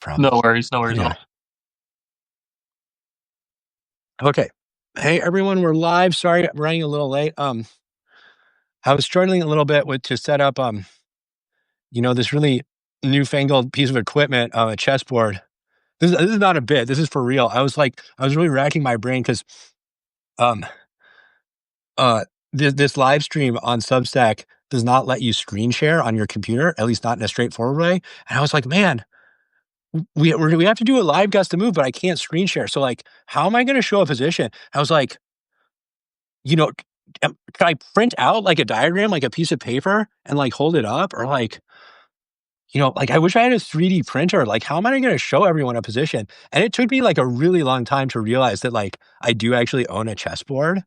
problem. No worries, no worries at Yeah. all. Okay. Hey everyone, we're live. Sorry, I'm running a little late. I was struggling a little bit with to set up this really newfangled piece of equipment, a chessboard. This is not a bit. This is for real. I was really racking my brain because um this live stream on Substack does not let you screen share on your computer, at least not in a straightforward way. And I was like, man, we have to do a live gust to move, but I can't screen share. So like, how am I going to show a position? I was like, you know, can I print out like a diagram, like a piece of paper and like hold it up or like, like I wish I had a 3D printer. Like, how am I going to show everyone a position? And it took me like a really long time to realize that like I do actually own a chessboard,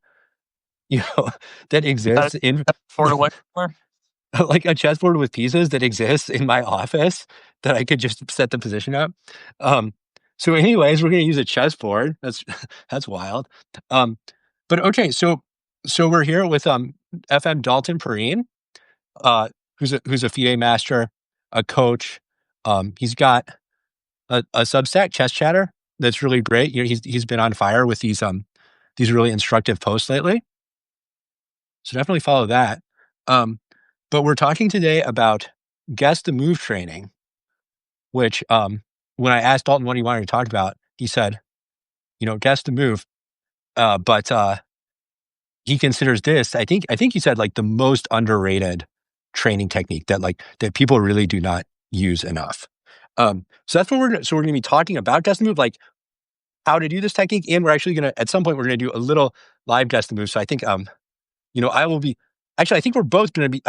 you know, that That exists in Fort away somewhere? like a chessboard with pieces that exists in my office that I could just set the position up. Um, so anyways, we're going to use a chessboard. That's that's wild. Um, but okay, so we're here with FM Dalton Perrine, uh, who's a FIDE master, a coach. He's got a Substack chess chatter that's really great. He's been on fire with these really instructive posts lately. So definitely follow that. Um, but we're talking today about guess the move training, which when I asked Dalton what he wanted to talk about, he said, guess the move. But he considers this, I think he said like the most underrated training technique that people really do not use enough. So that's what we're gonna be talking about guess the move, like how to do this technique, and we're actually gonna at some point we're gonna do a little live guess the move. So I think I will be actually, I think we're both gonna be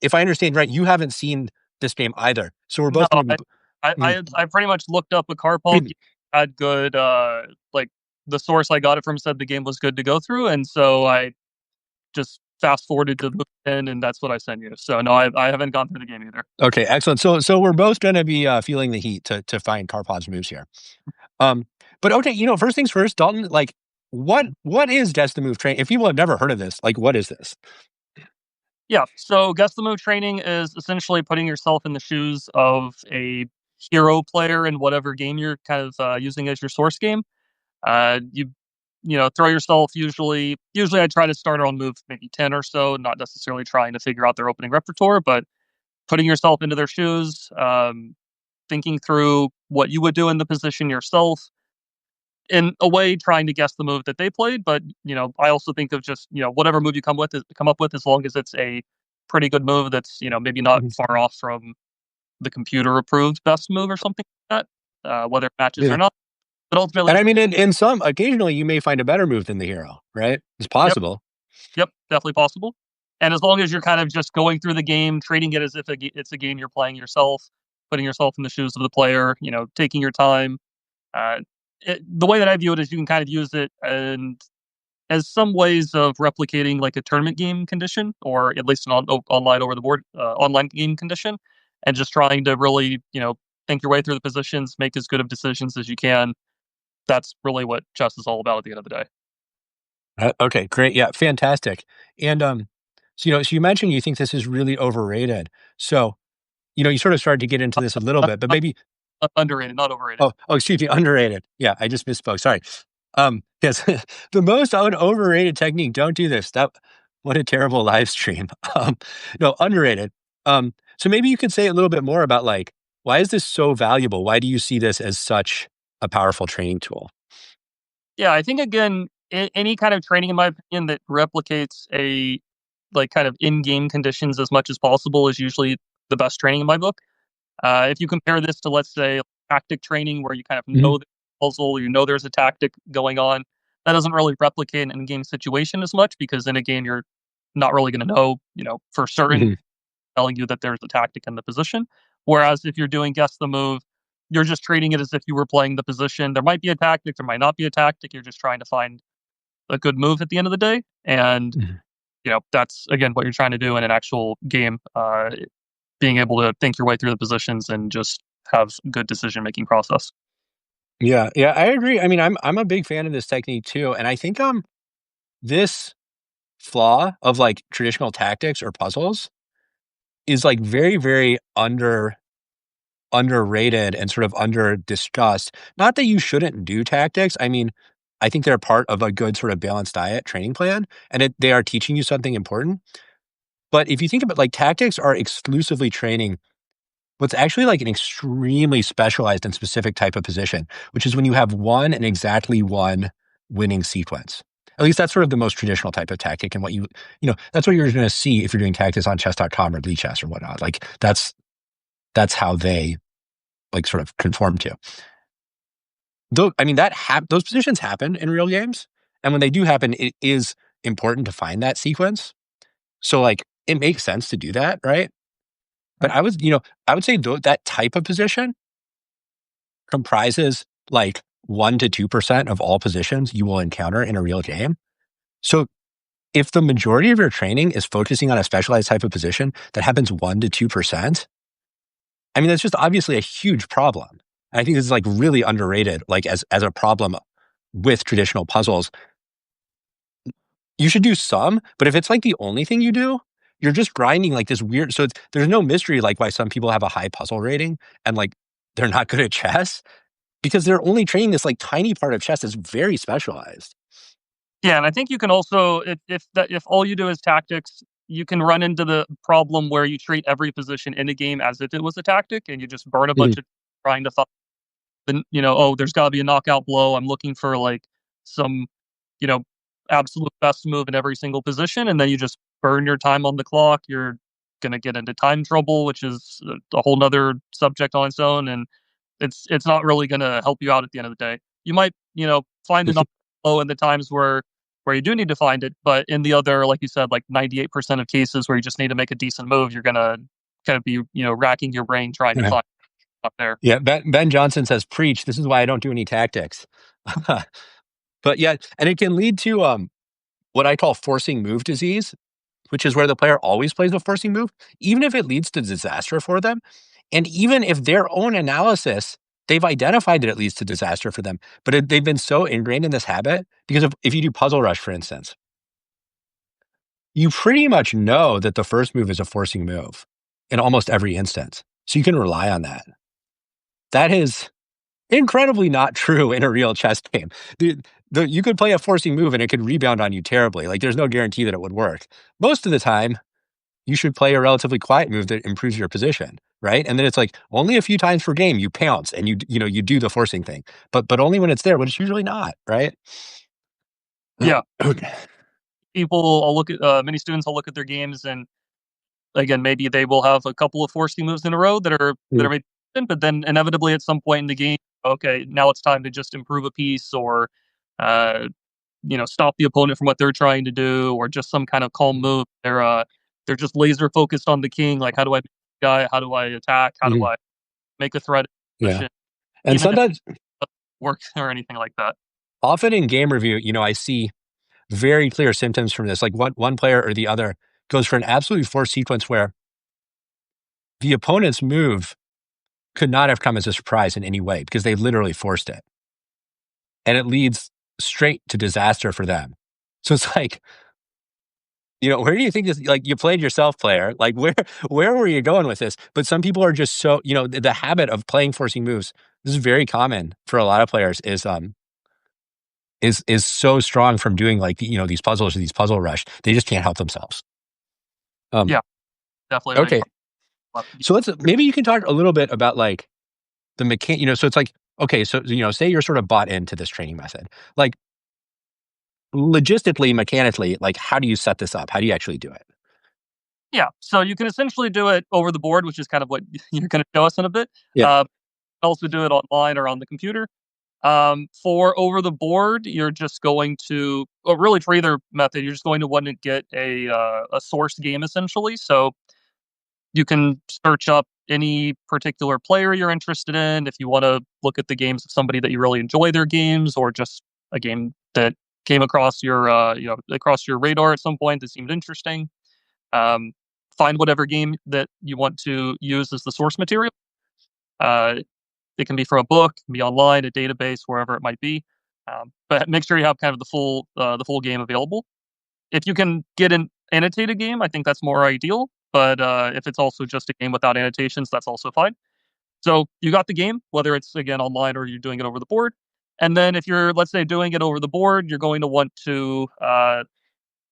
if I understand right, you haven't seen this game either. So we're No, both gonna be mm, I pretty much looked up a Karpov, had good, like, the source I got it from said the game was good to go through, and so I just fast forwarded to the end, and that's what I sent you. So, no, I haven't gone through the game either. okay, excellent. So we're both gonna be feeling the heat to find Karpov's moves here. But okay, first things first, Dalton, like what is guess the move training? If people have never heard of this, like what is this? Yeah, so guess the move training is essentially putting yourself in the shoes of a hero player in whatever game you're kind of, using as your source game. Throw yourself usually I try to start on move maybe 10 or so, not necessarily trying to figure out their opening repertoire, but putting yourself into their shoes, thinking through what you would do in the position yourself, in a way trying to guess the move that they played. But, I also think of just, whatever move you come up with, as long as it's a pretty good move that's, maybe not Mhm. far off from the computer approved best move or something like that, whether it matches Yeah. or not. But ultimately, And I mean, in some occasionally you may find a better move than the hero, right? It's yep. possible. Yep, definitely possible. And as long as you're kind of just going through the game, treating it as if it's a game you're playing yourself, putting yourself in the shoes of the player, taking your time. Uh, the way that I view it is you can kind of use it and as some ways of replicating like a tournament game condition, or at least an online over the board online game condition, and just trying to really, think your way through the positions, make as good of decisions as you can. That's really what chess is all about at the end of the day. Okay, great. Yeah, fantastic. And so you mentioned you think this is really overrated. So, you sort of started to get into this a little bit, but maybe Underrated, not overrated. oh, excuse me, underrated. Yeah, I just misspoke. Sorry. Yes, the most overrated technique. Don't do this. That what a terrible live stream. No, underrated. So maybe you could say a little bit more about like why is this so valuable? Why do you see this as such a powerful training tool? Yeah, I think again, any kind of training, in my opinion, that replicates a like kind of in-game conditions as much as possible is usually the best training in my book. If you compare this to, let's say, tactic training, where you kind of Mhm. know the puzzle, there's a tactic going on, that doesn't really replicate an in-game situation as much because in a game you're not really going to know, for certain Mhm. telling you that there's a tactic in the position. Whereas if you're doing guess the move, you're just treating it as if you were playing the position. There might be a tactic, there might not be a tactic. You're just trying to find a good move at the end of the day. And, Mhm. that's again what you're trying to do in an actual game, being able to think your way through the positions and just have good decision making process. Yeah, yeah, I agree. I mean, I'm a big fan of this technique too, and I think this flaw of like traditional tactics or puzzles is like very very underrated underrated and sort of under discussed. Not that you shouldn't do tactics. I mean, I think they're part of a good sort of balanced diet training plan, and they are teaching you something important. But if you think about like tactics are exclusively training what's actually like an extremely specialized and specific type of position, which is when you have one and exactly one winning sequence. At least that's sort of the most traditional type of tactic, and that's what you're going to see if you're doing tactics on chess.com or Chess or whatnot. Like that's how they like sort of conform to. Though, I mean, those positions happen in real games, and when they do happen, it is important to find that sequence. So, like, it makes sense to do that, right? But Right. I would say that type of position comprises like 1 to 2% of all positions you will encounter in a real game. So, if the majority of your training is focusing on a specialized type of position that happens 1 to 2%, I mean, that's just obviously a huge problem. And I think this is like really underrated, like as a problem with traditional puzzles. You should do some, but if it's like the only thing you do, you're just grinding like this weird. So there's no mystery like why some people have a high puzzle rating and like they're not good at chess because they're only training this like tiny part of chess that's very specialized. Yeah, and I think you can also, if all you do is tactics, you can run into the problem where you treat every position in a game as if it was a tactic, and you just burn a bunch Mhm. of trying to find oh, there's got to be a knockout blow. I'm looking for like some, you know, absolute best move in every single position, and then you just burn your time on the clock. You're gonna get into time trouble, which is a whole nother subject on its own, and it's not really gonna help you out at the end of the day. You might, find the knockout blow in the times where you do need to find it, but in the other, like you said, like 98% of cases where you just need to make a decent move, you're gonna kind of be, racking your brain trying to find up there. Yeah, Ben Johnson says, "Preach." This is why I don't do any tactics. But yeah, and it can lead to what I call forcing move disease, which is where the player always plays a forcing move, even if it leads to disaster for them. And even if their own analysis, they've identified that it leads to disaster for them, but they've been so ingrained in this habit because if you do Puzzle Rush, for instance, you pretty much know that the first move is a forcing move in almost every instance. So you can rely on that. That is incredibly not true in a real chess game. You could play a forcing move and it could rebound on you terribly. Like there's no guarantee that it would work. Most of the time, you should play a relatively quiet move that improves your position, right? And then it's like only a few times per game you pounce and you do the forcing thing, but only when it's there, but it's usually not, right? Yeah, Okay. people will look at many students will look at their games, and again, maybe they will have a couple of forcing moves in a row that are Mm, maybe decent, but then inevitably at some point in the game, okay, now it's time to just improve a piece or uh, stop the opponent from what they're trying to do, or just some kind of calm move. They're just laser focused on the king. Like, how do I beat the guy? How do I attack? How do mhm, I make a threat in yeah. position, And even if sometimes, it doesn't work or anything like that? often in game review, I see very clear symptoms from this. Like one player or the other goes for an absolutely forced sequence where the opponent's move could not have come as a surprise in any way because they literally forced it. And it leads straight to disaster for them. So it's like, where do you think this like you played yourself player? Like where were you going with this? But some people are just so, the habit of playing forcing moves. This is very common for a lot of players is so strong from doing like, these puzzles or these puzzle rush. They just can't help themselves. Um Yeah, definitely. Like okay. So maybe you can talk a little bit about like the so it's like okay, so say you're sort of bought into this training method. Like logistically, mechanically, like how do you set this up? How do you actually do it? yeah, so you can essentially do it over the board, which is kind of what you're going to show us in a bit. Yeah. Also do it online or on the computer. For over the board, you're just going to, or really for either method, you're just going to want to get a source game essentially. So you can search up any particular player you're interested in. If you want to look at the games of somebody that you really enjoy their games, or just a game that came across across your radar at some point that seemed interesting. Um, find whatever game that you want to use as the source material. Uh, it can be from a book, it can be online, a database, wherever it might be. But make sure you have kind of the full game available. If you can get an annotated game, I think that's more ideal. But if it's also just a game without annotations, that's also fine. So you got the game, whether it's again online or you're doing it over the board. And then if you're, let's say, doing it over the board, you're going to want to,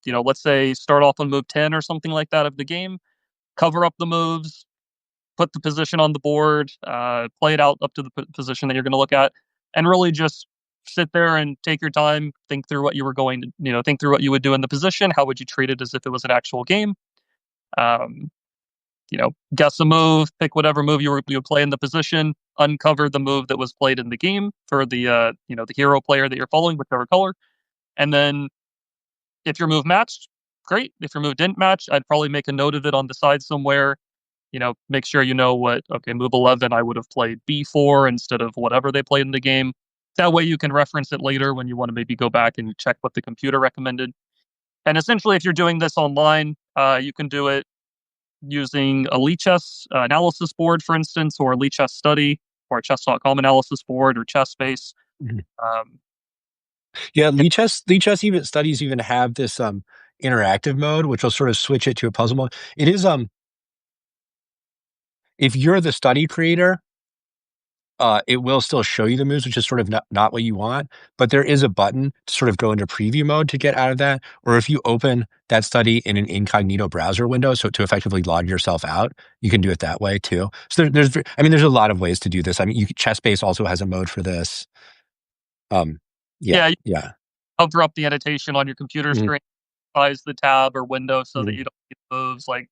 let's say, start off on move 10 or something like that of the game, cover up the moves, put the position on the board, play it out up to the position that you're going to look at, and really just sit there and take your time, think through what you were going to, think through what you would do in the position. How would you treat it as if it was an actual game? Um, guess a move, pick whatever move you would play in the position, uncover the move that was played in the game for the hero player that you're following, whichever color, and then if your move matched, great. If your move didn't match, I'd probably make a note of it on the side somewhere. Make sure you know what, okay, move 11, I would have played B4 instead of whatever they played in the game. That way you can reference it later when you want to maybe go back and check what the computer recommended. And essentially, if you're doing this online, you can do it using a Lichess analysis board, for instance, or a Lichess study, or a chess.com analysis board, or ChessBase. Mhm. Um, Yeah, Lee Chess even studies even have this interactive mode, which will sort of switch it to a puzzle mode. It is if you're the study creator, it will still show you the moves, which is sort of not what you want, but there is a button to sort of go into preview mode to get out of that. Or if you open that study in an incognito browser window, so to effectively log yourself out, you can do it that way too. So there's a lot of ways to do this. I mean, ChessBase also has a mode for this. Um, yeah, yeah, you yeah. cover up the annotation on your computer Mhm, screen, size the tab or window so that mhm, you don't see the moves. Like,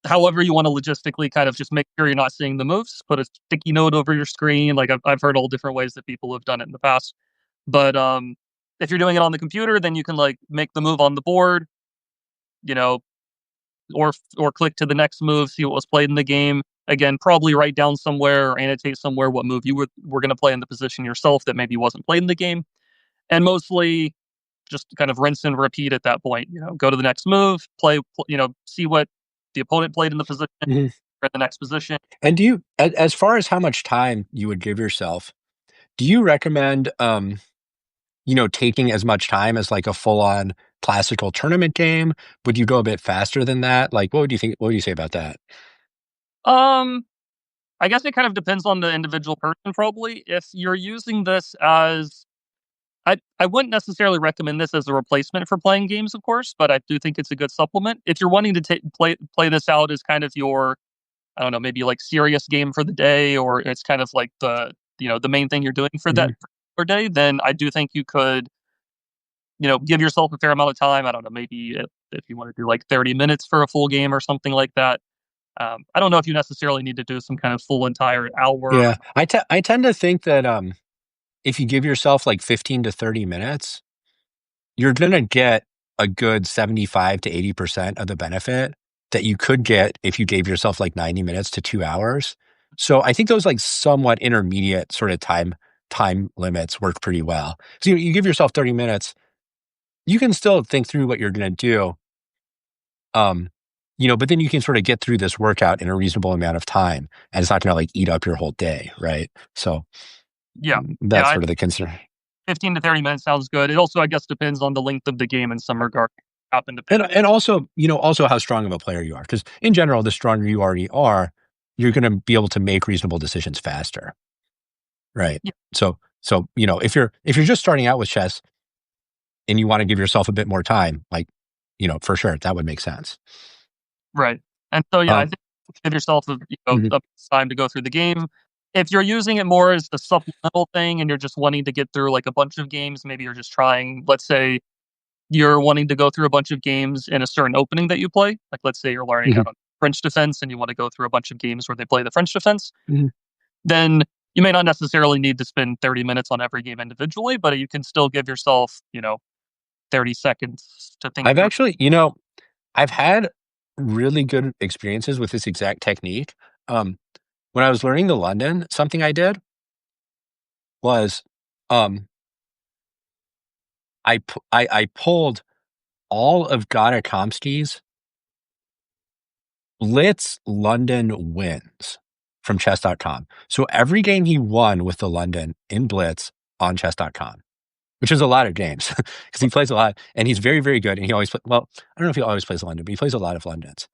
however you want to logistically kind of just make sure you're not seeing the moves, put a sticky note over your screen. Like I've heard all different ways that people have done it in the past. But if you're doing it on the computer, then you can like make the move on the board, you know, or click to the next move, see what was played in the game. Again, probably write down somewhere or annotate somewhere what move you were going to play in the position yourself that maybe wasn't played in the game. And mostly just kind of rinse and repeat at that point. Go to the next move, see what the opponent played in the position mhm. or in the next position. And as far as how much time you would give yourself, do you recommend, taking as much time as like a full-on classical tournament game? Would you go a bit faster than that? Like, what would you think? What would you say about that? Um, I guess it kind of depends on the individual person, probably. If you're using this as I wouldn't necessarily recommend this as a replacement for playing games, of course, but I do think it's a good supplement. If you're wanting to play this out as kind of your, I don't know, maybe like serious game for the day, or it's kind of like the main thing you're doing for that Mhm. per day, then I do think you could, give yourself a fair amount of time. I don't know, maybe if you want to do like 30 minutes for a full game or something like that. I don't know if you necessarily need to do some kind of full entire hour. Yeah, I tend to think that if you give yourself like 15 to 30 minutes, you're gonna get a good 75 to 80% of the benefit that you could get if you gave yourself like 90 minutes to 2 hours. So I think those like somewhat intermediate sort of time limits work pretty well. So you give yourself 30 minutes, you can still think through what you're gonna do. Um, but then you can sort of get through this workout in a reasonable amount of time, and it's not gonna like eat up your whole day, right? So Yeah, yeah, that's sort of the concern. 15 to 30 minutes sounds good. It also, I guess, depends on the length of the game in some regard. Happen to pick. And also, also how strong of a player you are. Because in general, the stronger you already are, you're gonna be able to make reasonable decisions faster, right? Yeah, So, if you're just starting out with chess and you wanna give yourself a bit more time, like, for sure, that would make sense. right. And so, yeah, I Um think give yourself Mhm, a time to go through the game. If you're using it more as a supplemental thing and you're just wanting to get through like a bunch of games, maybe you're just trying, let's say you're wanting to go through a bunch of games in a certain opening that you play. Like, let's say you're learning mhm, out on French defense and you want to go through a bunch of games where they play the French defense, mhm. then you may not necessarily need to spend 30 minutes on every game individually, but you can still give yourself, 30 seconds to think I've through. actually I've had really good experiences with this exact technique. Um, when I was learning the London, something I did was, um, I pulled all of Gadakomsky's Blitz London wins from chess.com. So every game he won with the London in Blitz on chess.com, which is a lot of games because he plays a lot and he's very, very good. And he always, well, I don't know if he always plays London, but he plays a lot of Londons.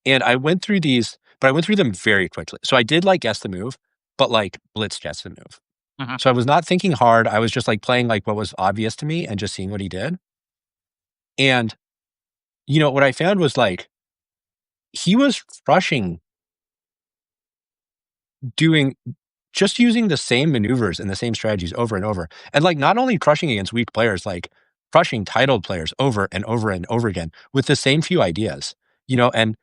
And I went through these. but I went through them very quickly. So I did like guess the move, but like blitz guess the move. Mhm. So I was not thinking hard. I was just like playing like what was obvious to me and just seeing what he did. And what I found was like he was crushing doing just using the same maneuvers and the same strategies over and over. And like not only crushing against weak players, like crushing titled players over and over and over again with the same few ideas. And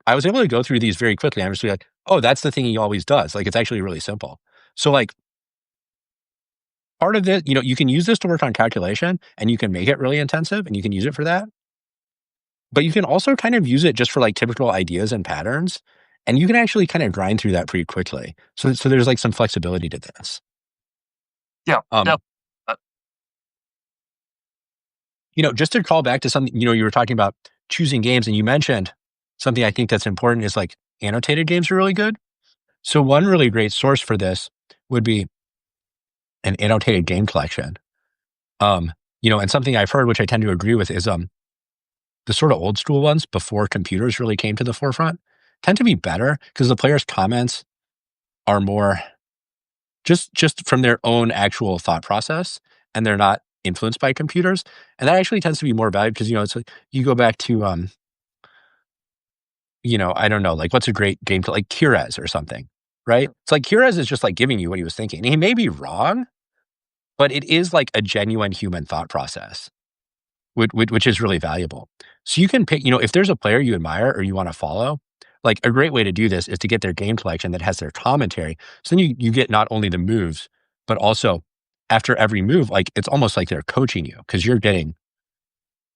I was able to go through these very quickly. I'm just like, oh, that's the thing he always does. Like it's actually really simple. So like part of this, you can use this to work on calculation and you can make it really intensive and you can use it for that. But you can also kind of use it just for like typical ideas and patterns. And you can actually kind of grind through that pretty quickly. So there's like some flexibility to this. Yeah, Um, def uh, just to call back to something, you were talking about choosing games and you mentioned something I think that's important is like annotated games are really good. So one really great source for this would be an annotated game collection. And something I've heard, which I tend to agree with, is the sort of old school ones before computers really came to the forefront tend to be better because the players' comments are more just from their own actual thought process and they're not influenced by computers. And that actually tends to be more valuable because, it's like you go back to, I don't know, like what's a great game to like Kirez or something, right? It's like Kirez is just like giving you what he was thinking. And he may be wrong, but it is like a genuine human thought process, which is really valuable. So you can pick, if there's a player you admire or you want to follow, like a great way to do this is to get their game collection that has their commentary. So then you get not only the moves, but also after every move, like it's almost like they're coaching you because you're getting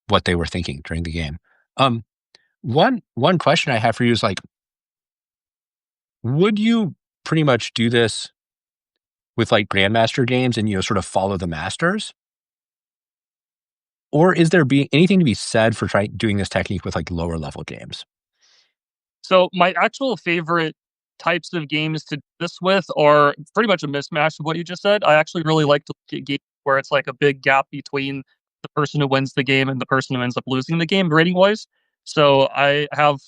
what they were thinking during the game. Um, one question I have for you is like, would you pretty much do this with like grandmaster games and sort of follow the masters? Or is there be anything to be said for trying doing this technique with like lower level games? So my actual favorite types of games to do this with are pretty much a mismatch of what you just said. I actually really like to look at games where it's like a big gap between the person who wins the game and the person who ends up losing the game rating wise. So I have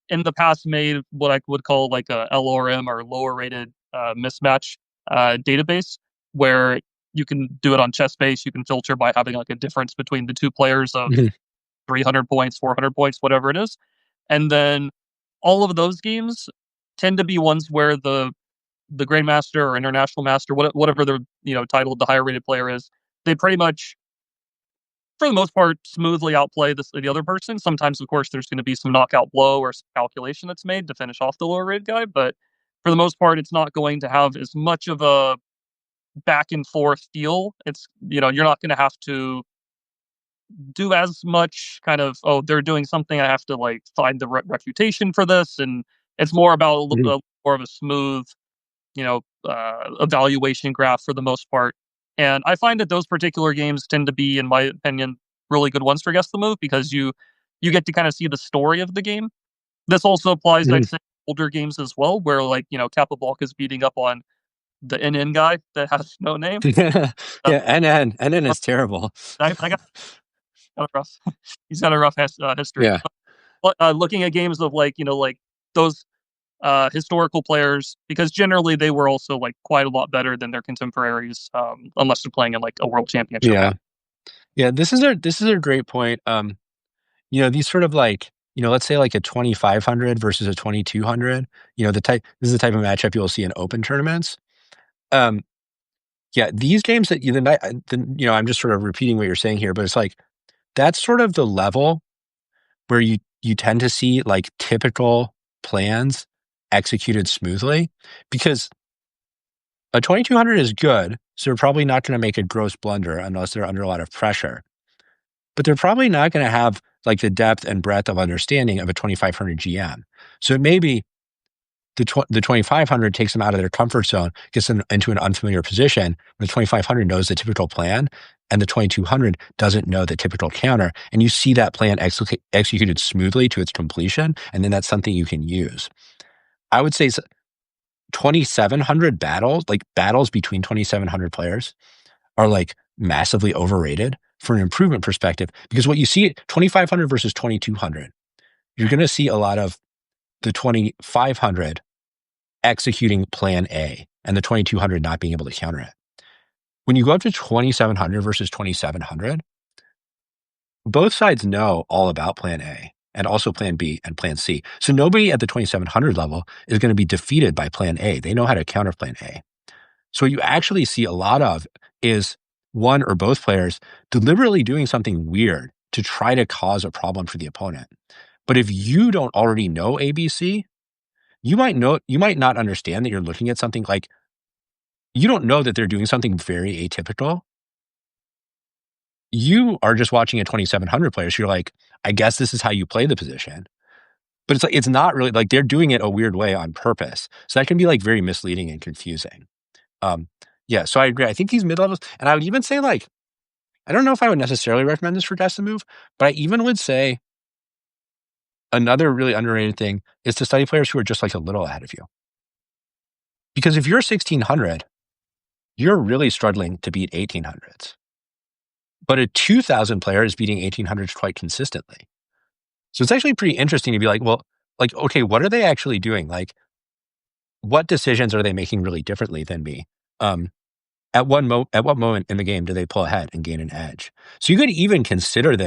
in the past made what I would call like a LRM or lower rated mismatch database where you can do it on chess base. You can filter by having like a difference between the two players of Mhm. 300 points, 400 points, whatever it is. And then all of those games tend to be ones where the grandmaster or international master, whatever the title the higher rated player is, they pretty much, for the most part, smoothly outplay the other person. Sometimes, of course, there's going to be some knockout blow or some calculation that's made to finish off the lower rated guy, but for the most part, it's not going to have as much of a back and forth feel. It's you're not going to have to do as much kind of, oh, they're doing something, I have to like find the refutation for this, and it's more about Mhm. more of a smooth evaluation graph for the most part. And I find that those particular games tend to be, in my opinion, really good ones for guess the move because you get to kind of see the story of the game. This also applies, I'd Mhm. say, older games as well, where like Kappa Balk is beating up on the NN guy that has no name. uh, Yeah, NN is terrible. I got a rough he's got a rough history. Yeah. But looking at games of like like those historical players, because generally they were also like quite a lot better than their contemporaries, unless they're playing in like a world championship Yeah. match. Yeah, this is a great point. These sort of like, let's say like a 2,500 versus a 2,200, this is the type of matchup you'll see in open tournaments. Um, yeah, these games that I'm just sort of repeating what you're saying here, but it's like that's sort of the level where you tend to see like typical plans executed smoothly because a 2,200 is good, so they're probably not going to make a gross blunder unless they're under a lot of pressure. But they're probably not going to have like the depth and breadth of understanding of a 2,500 GM. So it may be the 2,500 takes them out of their comfort zone, gets them into an unfamiliar position. The 2,500 knows the typical plan, and the 2,200 doesn't know the typical counter. And you see that plan executed smoothly to its completion, and then that's something you can use. I would say 2,700 battles, like battles between 2,700 players, are like massively overrated for an improvement perspective because what you see 2,500 versus 2,200, you're going to see a lot of the 2500 executing plan A and the 2200 not being able to counter it. When you go up to 2700 versus 2700, both sides know all about plan A and also plan B and plan C. So nobody at the 2700 level is going to be defeated by plan A. They know how to counter plan A. So what you actually see a lot of is one or both players deliberately doing something weird to try to cause a problem for the opponent. But if you don't already know ABC, you might not understand that you're looking at something like you don't know that they're doing something very atypical. You are just watching a 2700 player. So you're like, I guess this is how you play the position. But it's like it's not really like they're doing it a weird way on purpose. So that can be like very misleading and confusing. Um, yeah, so I agree. I think these mid levels, and I would even say like, I don't know if I would necessarily recommend this for test to move, but I even would say another really underrated thing is to study players who are just like a little ahead of you. Because if you're 1600, you're really struggling to beat 1800s. But a 2000 player is beating 1800s quite consistently. So it's actually pretty interesting to be like, well, like, okay, what are they actually doing? Like, what decisions are they making really differently than me? Um, at what moment in the game do they pull ahead and gain an edge? So you could even consider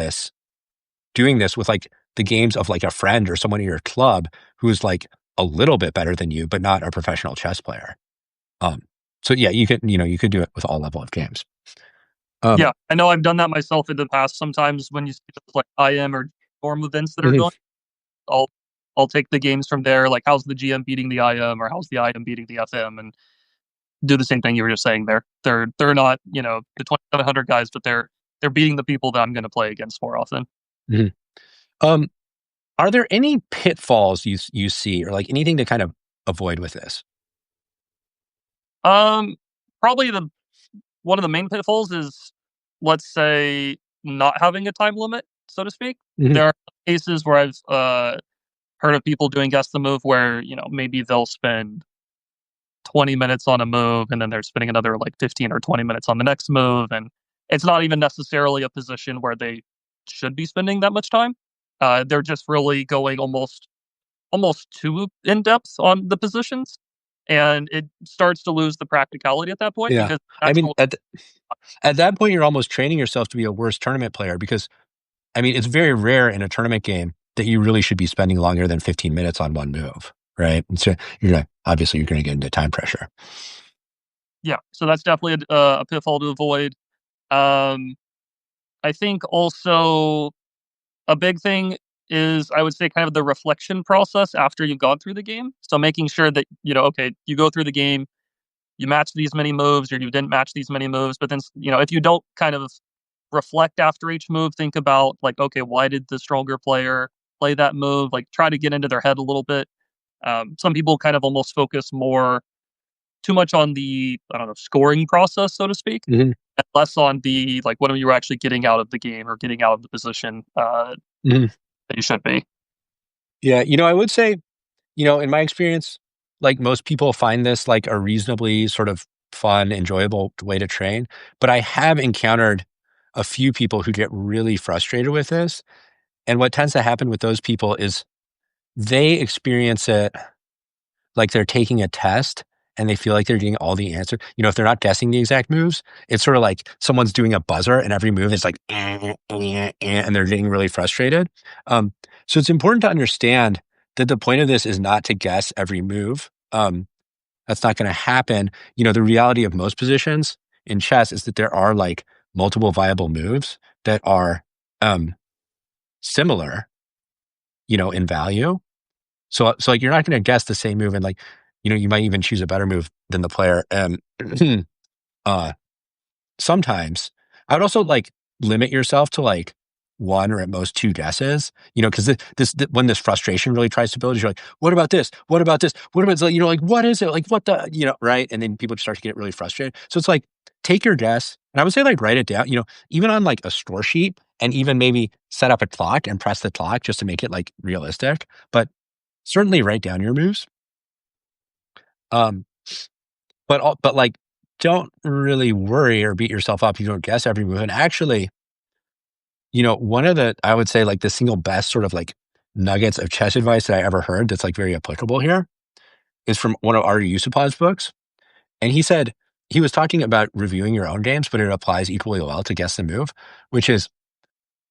doing this with like the games of like a friend or someone in your club who's like a little bit better than you, but not a professional chess player. Um, so yeah, you could do it with all level of games. Um, Yeah, I know I've done that myself in the past. Sometimes when you see those, like, IM or norm events that are mhm, going, I'll I'll take the games from there, like, how's the GM beating the IM or how's the IM beating the FM, and do the same thing you were just saying there. They're not, the 2700 guys, but they're beating the people that I'm gonna play against more often. mhm. Um, are there any pitfalls you see or like anything to kind of avoid with this? Um, Probably the one of the main pitfalls is, let's say, not having a time limit, so to speak. Mhm, There are cases where I've, heard of people doing guess the move where, maybe they'll spend 20 minutes on a move and then they're spending another like 15 or 20 minutes on the next move. And it's not even necessarily a position where they should be spending that much time. They're just really going almost too in depth on the positions. And it starts to lose the practicality at that point yeah. because I mean, actual at that point, you're almost training yourself to be a worse tournament player because I mean, it's very rare in a tournament game that you really should be spending longer than 15 minutes on one move, right? And so obviously you're gonna get into time pressure. Yeah, so that's definitely a pitfall to avoid. Um, I think also a big thing is, I would say, kind of the reflection process after you've gone through the game. So making sure that, okay, you go through the game, you match these many moves or you didn't match these many moves, but then, if you don't kind of reflect after each move, think about like, okay, why did the stronger player play that move? Like try to get into their head a little bit. Some people kind of almost focus more too much on the, I don't know, scoring process, so to speak, Mhm, and less on the like what are you actually getting out of the game or getting out of the position mhm. that you should be. Yeah, I would say, in my experience, like most people find this like a reasonably sort of fun, enjoyable way to train, but I have encountered a few people who get really frustrated with this, and what tends to happen with those people is they experience it like they're taking a test and they feel like they're getting all the answer. If they're not guessing the exact moves, it's sort of like someone's doing a buzzer and every move is like, and they're getting really frustrated. So it's important to understand that the point of this is not to guess every move. That's not going to happen. The reality of most positions in chess is that there are like multiple viable moves that are um, similar, in value. So like you're not going to guess the same move and like, you might even choose a better move than the player. And uh sometimes I would also like limit yourself to like one or at most two guesses, because when this frustration really tries to build, you're like, what about this? What about this? What about, so, like, what is it? Like, what the, right? And then people start to get really frustrated. So it's like, take your guess. And I would say like, write it down, even on like a score sheet and even maybe set up a clock and press the clock just to make it like realistic. But certainly write down your moves. Um, but like, don't really worry or beat yourself up. You don't guess every move. And actually, one of the I would say like the single best sort of like nuggets of chess advice that I ever heard that's like very applicable here is from one of Artie Yusupav's books. And he said he was talking about reviewing your own games, but it applies equally well to guess the move, which is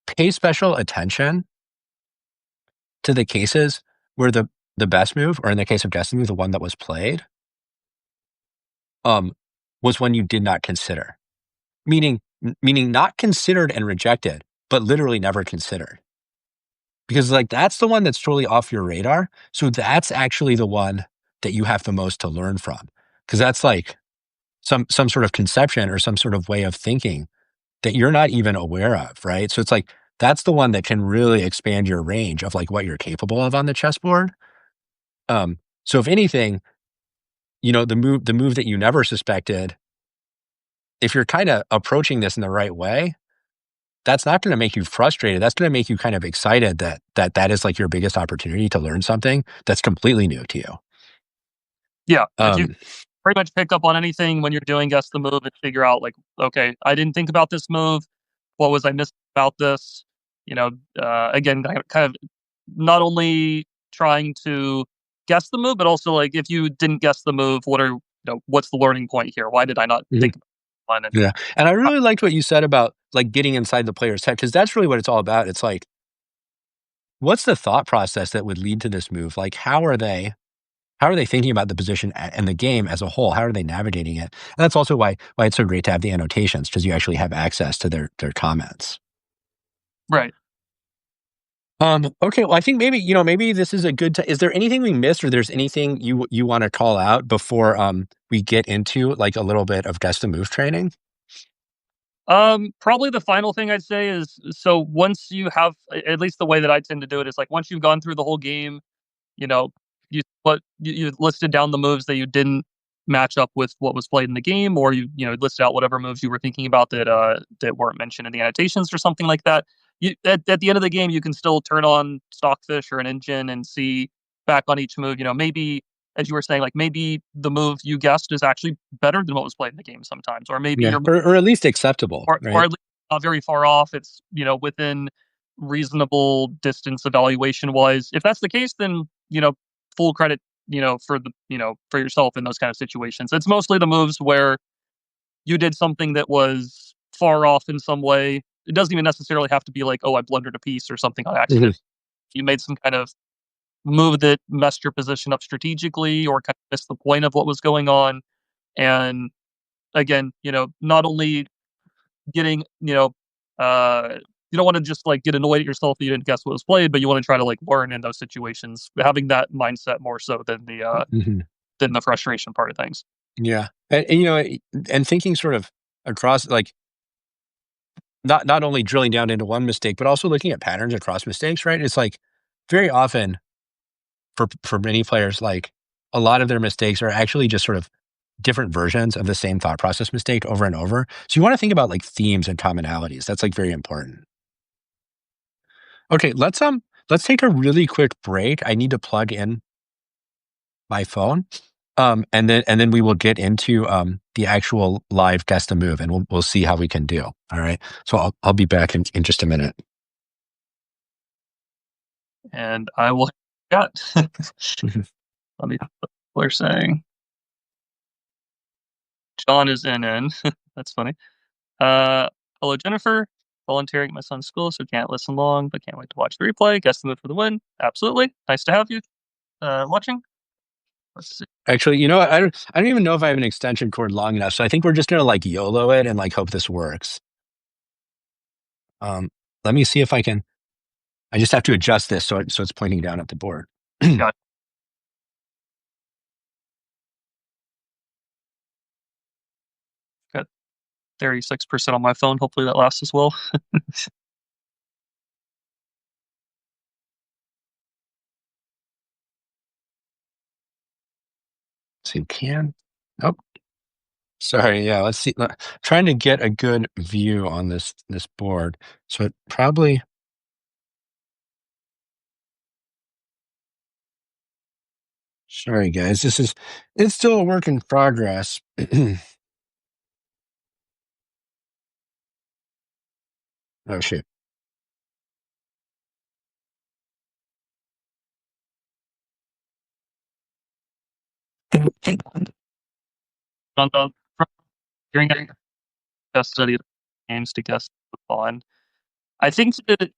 pay special attention to the cases where the best move, or in the case of guess the move, the one that was played, um, was one you did not consider. Meaning not considered and rejected, but literally never considered. Because like that's the one that's totally off your radar. So that's actually the one that you have the most to learn from. Because that's like some sort of conception or some sort of way of thinking that you're not even aware of, right? So it's like that's the one that can really expand your range of like what you're capable of on the chessboard. So if anything, the move that you never suspected, if you're kind of approaching this in the right way, that's not going to make you frustrated. That's going to make you kind of excited that is like your biggest opportunity to learn something that's completely new to you. Yeah, if you Um, pretty much pick up on anything when you're doing guess the move and figure out like, okay, I didn't think about this move. What was I missing about this? You know, again, kind of not only trying to guess the move, but also like if you didn't guess the move, what's the learning point here? Why did I not mhm, think about one? And yeah, and I really liked what you said about like getting inside the player's head because that's really what it's all about. It's like, what's the thought process that would lead to this move? Like, how are they thinking about the position and the game as a whole? How are they navigating it? And that's also why it's so great to have the annotations because you actually have access to their comments. right. Okay, well, I think maybe this is a good is there anything we missed or there's anything you want to call out before we get into like a little bit of guess the move training? Probably the final thing I'd say is so once you have at least the way that I tend to do it is like once you've gone through the whole game, you know, you listed down the moves that you didn't match up with what was played in the game, or listed out whatever moves you were thinking about that weren't mentioned in the annotations or something like that. At the end of the game, you can still turn on Stockfish or an engine and see back on each move. Maybe as you were saying, like maybe the move you guessed is actually better than what was played in the game sometimes, or maybe Yeah, your or at least acceptable, or right? at least not very far off. It's within reasonable distance evaluation wise. If that's the case, then full credit for yourself in those kind of situations. It's mostly the moves where you did something that was far off in some way. It doesn't even necessarily have to be like, oh, I blundered a piece or something on Mhm. accident. You made some kind of move that messed your position up strategically or kind of missed the point of what was going on. And again, not only getting, you don't want to just like get annoyed at yourself that you didn't guess what was played, but you want to try to like learn in those situations, having that mindset more so Mhm. than the frustration part of things. Yeah, and thinking sort of across like not only drilling down into one mistake, but also looking at patterns across mistakes, right? It's like very often for many players, like a lot of their mistakes are actually just sort of different versions of the same thought process mistake over and over. So you want to think about like themes and commonalities. That's like very important. Okay, let's take a really quick break. I need to plug in my phone. And then we will get into the actual live guess the move and we'll see how we can do. All right. So I'll be back in just a minute. And I will got Mhm. let me what are saying. John is in. That's funny. Hello Jennifer. Volunteering at my son's school, so can't listen long, but can't wait to watch the replay. Guess the move for the win. Absolutely. Nice to have you watching. Let's see. Actually, you know what? I don't even know if I have an extension cord long enough. So I think we're just gonna like YOLO it and like hope this works. Um, let me see if I can. I just have to adjust this so it's pointing down at the board. Got got 36% on my phone. Hopefully that lasts as well. So you can. Oh, sorry. Yeah, let's see. Trying to get a good view on this board. So it probably. Sorry, guys. It's still a work in progress. Oh shoot. On the hearing best study games to guess on. I think to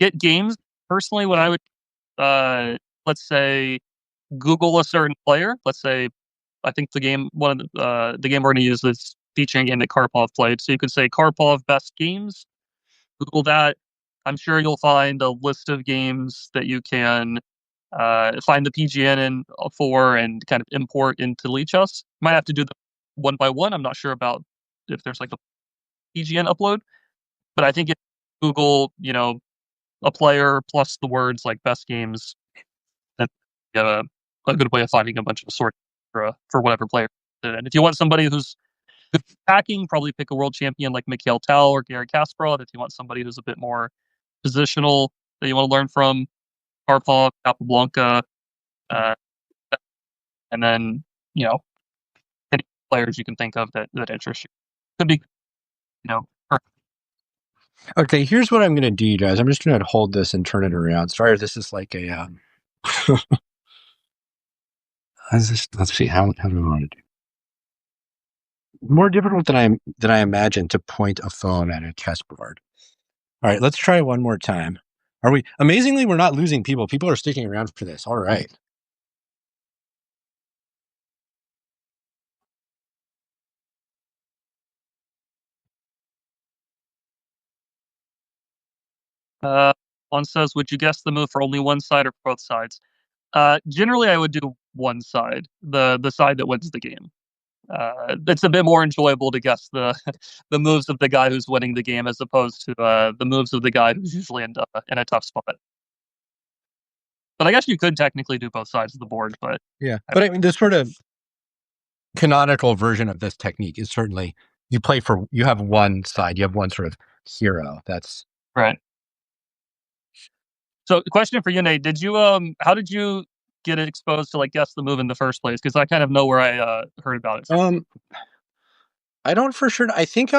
get games personally, when I would let's say Google a certain player. Let's say I think the game we're going to use is featuring a game that Karpov played. So you could say Karpov best games. Google that. I'm sure you'll find a list of games that you can find the PGN for and kind of import into Lichess. Might have to do them one by one. I'm not sure about if there's like a PGN upload, but I think if Google, a player plus the words like best games, that's a good way of finding a bunch of sort for whatever player. And if you want somebody who's good attacking, probably pick a world champion like Mikhail Tal or Gary Kasparov. If you want somebody who's a bit more positional that you want to learn from, Karpov, Capablanca, uh, and then you know any players you can think of that interest you. Could be Okay, here's what I'm going to do, you guys. I'm just going to hold this and turn it around. Sorry, this is like a. Let's see. How do I want to do? More difficult than I imagined to point a phone at a chessboard. All right, let's try one more time. Are we? Amazingly, we're not losing people. People are sticking around for this. All right. one says, would you guess the move for only one side or both sides? Generally, I would do one side, the side that wins the game. It's a bit more enjoyable to guess the the moves of the guy who's winning the game as opposed to the moves of the guy who's usually in a tough spot. But I guess you could technically do both sides of the board. But yeah, but I mean, the sort of canonical version of this technique is certainly you have one side, you have one sort of hero. That's right. So, question for you, Nate: how did you get exposed to like guess the move in the first place? Because I kind of know where I heard about it. I don't for sure. I think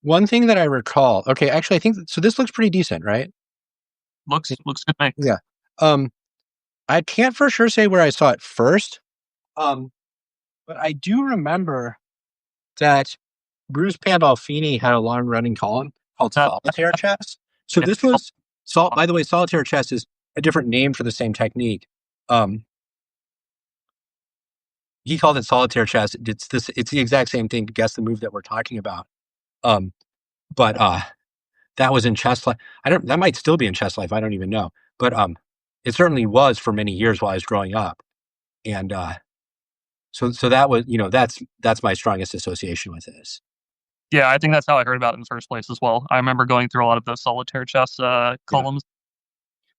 one thing that I recall. Okay, actually, I think so. This looks pretty decent, right? Looks good to me. Yeah. I can't for sure say where I saw it first. But I do remember that Bruce Pandolfini had a long running column called Solitaire Chess. So this was by the way, Solitaire Chess is a different name for the same technique. He called it Solitaire Chess. It's the exact same thing to guess the move that we're talking about. But that was in Chess Life. That might still be in Chess Life. I don't even know. But it certainly was for many years while I was growing up. And so that was, that's my strongest association with this. Yeah, I think that's how I heard about it in the first place as well. I remember going through a lot of those solitaire chess columns.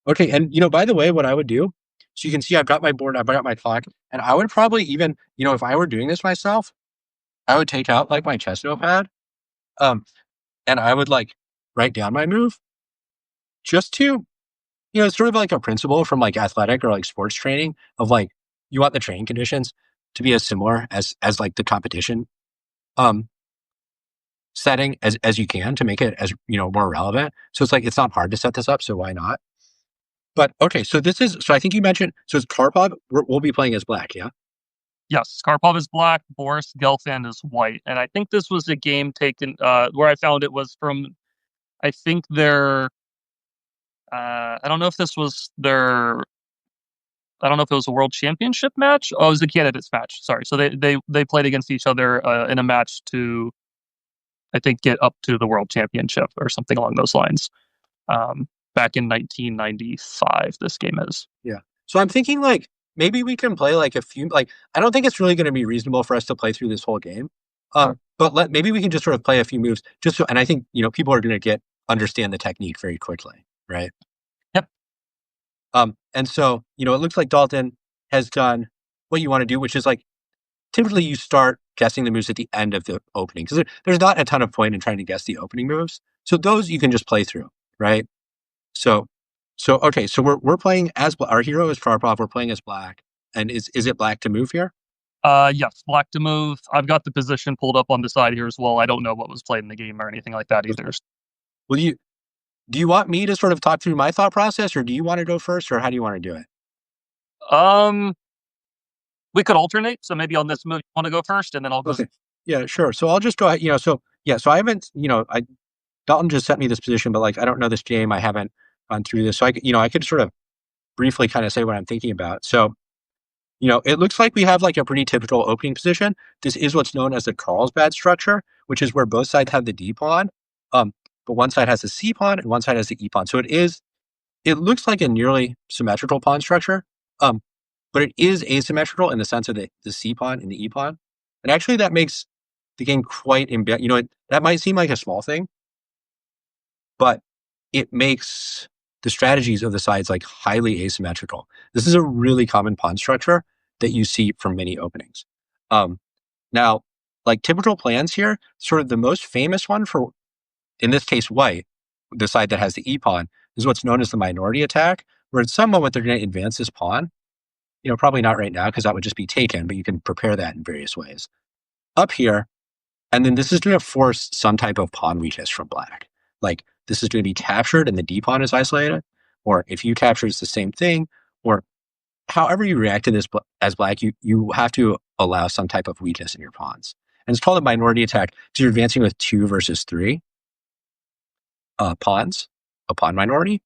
Yeah. Okay, and by the way, what I would do, so you can see I've got my board, I've got my clock, and I would probably even, if I were doing this myself, I would take out like my chess notepad, and I would like write down my move, just to, sort of like a principle from like athletic or like sports training of like you want the training conditions to be as similar as like the competition setting as you can to make it as more relevant. So it's like it's not hard to set this up, so why not? But okay, so I think you mentioned so it's Karpov. We'll be playing as black, yeah. Yes, Karpov is black, Boris Gelfand is white, and I think this was a game taken where I found it was from. I think their. I don't know if this was their. I don't know if it was a world championship match. Oh, it was the candidates match. Sorry. So they played against each other in a match to, I think, get up to the world championship or something along those lines. Back in 1995, this game is. Yeah. So I'm thinking like maybe we can play like a few. Like I don't think it's really going to be reasonable for us to play through this whole game. But maybe we can just sort of play a few moves. Just so, and I think people are going to understand the technique very quickly, right? Yep. And so it looks like Dalton has done what you want to do, which is like typically you start guessing the moves at the end of the opening because there's not a ton of point in trying to guess the opening moves. So those you can just play through, right? So okay, so we're playing as our hero is Karpov. We're playing as black, and is it black to move here? Yes, black to move. I've got the position pulled up on the side here as well. I don't know what was played in the game or anything like that either. Will you? Do you want me to sort of talk through my thought process, or do you want to go first, or how do you want to do it? We could alternate. So maybe on this move, you want to go first, and then I'll go. Okay. Yeah, sure. So I'll just go ahead. So yeah, so I haven't. I Dalton just sent me this position, but like I don't know this game. I haven't gone through this, so I could sort of briefly kind of say what I'm thinking about. So it looks like we have like a pretty typical opening position. This is what's known as the Carlsbad structure, which is where both sides have the D pawn, um, but one side has the C pawn and one side has the E pawn. So it looks like a nearly symmetrical pawn structure, um, but it is asymmetrical in the sense of the C pawn and the E pawn. And actually, that makes the game quite that might seem like a small thing, but it makes the strategies of the sides like highly asymmetrical. This is a really common pawn structure that you see from many openings. Um, Now, like typical plans here, sort of the most famous one for, in this case, white, the side that has the e pawn, is what's known as the minority attack, where at some moment they're going to advance this pawn. Probably not right now because that would just be taken, but you can prepare that in various ways. Up here, and then this is going to force some type of pawn retest from black. Like this is going to be captured and the d pawn is isolated, or if you capture, it's the same thing, or however you react to this as black, you have to allow some type of weakness in your pawns. And it's called a minority attack because you're advancing with 2 versus 3 pawns, a pawn minority.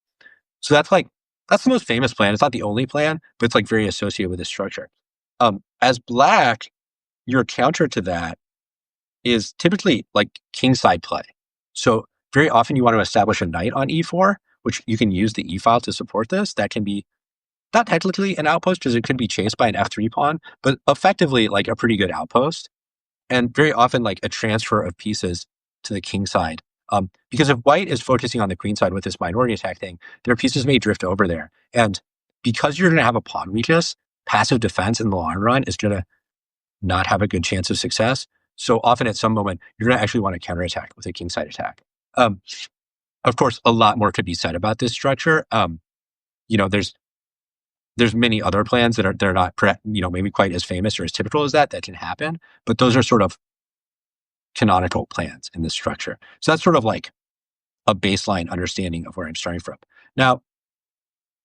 So that's the most famous plan. It's not the only plan, but it's like very associated with this structure. As black, your counter to that is typically like kingside play. So very often you want to establish a knight on e4, which you can use the e file to support this. That can be not technically an outpost because it could be chased by an f3 pawn, but effectively like a pretty good outpost. And very often like a transfer of pieces to the king side. Because if white is focusing on the queen side with this minority attack thing, their pieces may drift over there. And because you're going to have a pawn weakness, passive defense in the long run is going to not have a good chance of success. So often at some moment, you're going to actually want to counterattack with a king side attack. Of course, a lot more could be said about this structure. There's many other plans that they're not maybe quite as famous or as typical as that can happen, but those are sort of canonical plans in this structure. So that's sort of like a baseline understanding of where I'm starting from. Now,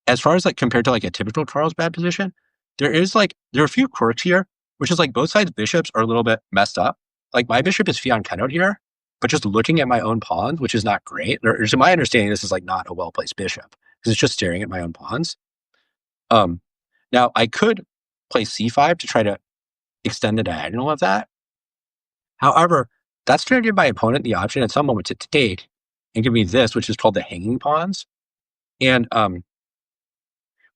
as far as like compared to like a typical Carlsbad position, there are a few quirks here, which is like both sides bishops are a little bit messed up. Like my bishop is fianchettoed here, but just looking at my own pawns, which is not great. Or to my understanding, this is like not a well-placed bishop because it's just staring at my own pawns. Now I could play c5 to try to extend the diagonal of that. However, that's going to give my opponent the option at some moment to take and give me this, which is called the hanging pawns. And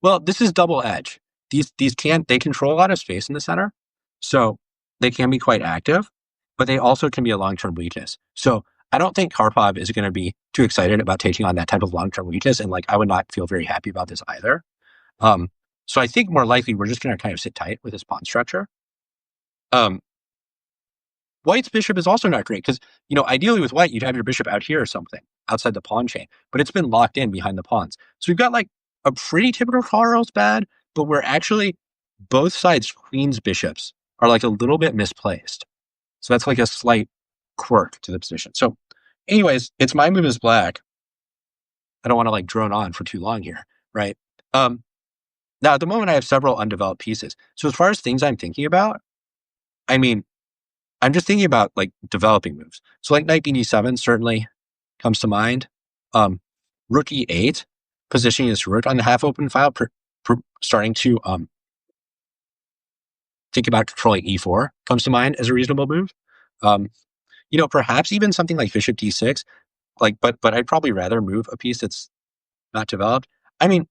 well, this is double edge. They control a lot of space in the center, so they can be quite active, but they also can be a long-term weakness. So I don't think Karpov is going to be too excited about taking on that type of long-term weakness, and like I would not feel very happy about this either. So I think more likely we're just going to kind of sit tight with this pawn structure. White's bishop is also not great because, ideally with white, you'd have your bishop out here or something outside the pawn chain, but it's been locked in behind the pawns. So we've got like a pretty typical Carlsbad, but where actually both sides' queen's bishops are like a little bit misplaced. So that's like a slight quirk to the position. So anyways, it's my move as black. I don't want to like drone on for too long here, right? Now at the moment I have several undeveloped pieces. So as far as things I'm thinking about, I mean, I'm just thinking about like developing moves. So like knight b7 certainly comes to mind. Rook e8, positioning this rook on the half open file, starting to think about controlling e4 comes to mind as a reasonable move. Perhaps even something like bishop d6, but I'd probably rather move a piece that's not developed. I mean,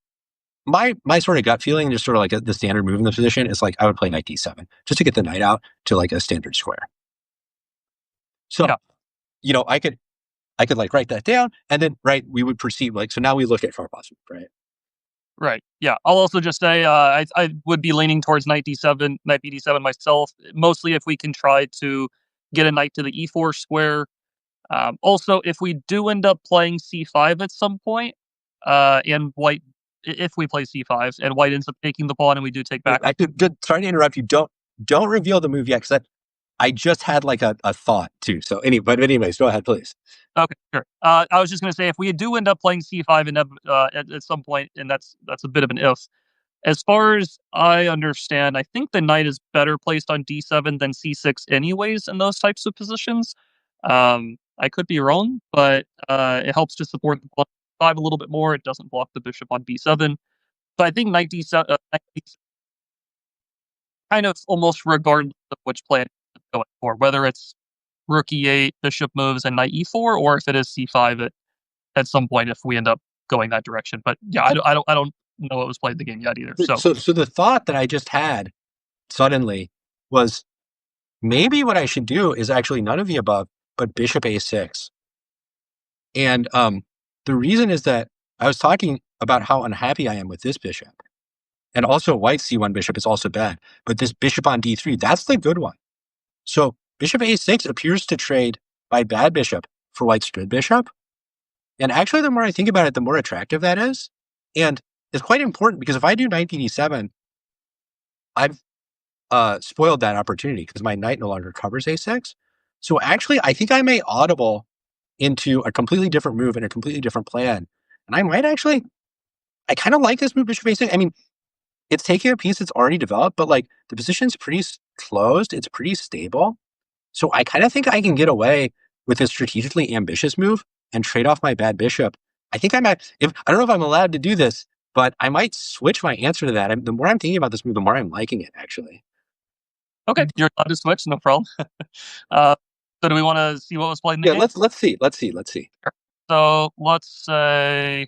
my sort of gut feeling, just sort of like the standard move in the position, is like I would play knight d7 just to get the knight out to like a standard square. So, I could like write that down and then, right, we would proceed. Like, so now we look at Karpov's move, right? Right. Yeah. I'll also just say I would be leaning towards knight d7, knight bd7 myself, mostly if we can try to get a knight to the e4 square. Also, if we do end up playing c5 at some point, and white, if we play c5 and white ends up taking the pawn and we do take back. Sorry to interrupt you. Don't reveal the move yet because I just had like a thought too. So anyways, go ahead, please. Okay, sure. I was just going to say, if we do end up playing c5 at some point, and that's a bit of an if, As far as I understand, I think the knight is better placed on d7 than c6 anyways in those types of positions. I could be wrong, but it helps to support the five a little bit more. It doesn't block the bishop on b7. But I think knight d7, kind of almost regardless of which plan it's going for, whether it's rook e8, bishop moves, and knight e4, or if it is c5 at some point if we end up going that direction. But yeah, I don't know what was played in the game yet either. So So the thought that I just had suddenly was maybe what I should do is actually none of the above, but bishop a6. And the reason is that I was talking about how unhappy I am with this bishop. And also white c1 bishop is also bad. But this bishop on d3, that's the good one. So bishop a6 appears to trade my bad bishop for white's good bishop. And actually, the more I think about it, the more attractive that is. And it's quite important because if I do knight d7, I've spoiled that opportunity because my knight no longer covers a6. So actually, I think I may audible into a completely different move and a completely different plan. And I might actually, I kind of like this move, bishop a6. I mean, it's taking a piece that's already developed, but like the position's pretty closed. It's pretty stable. So I kind of think I can get away with a strategically ambitious move and trade off my bad bishop. I think I might, if I don't know if I'm allowed to do this, but I might switch my answer to that. The more I'm thinking about this move, the more I'm liking it, actually. okay, you're allowed to switch, no problem. uh, so do we want to see what was played in the Yeah, game? let's see. Sure. So let's say,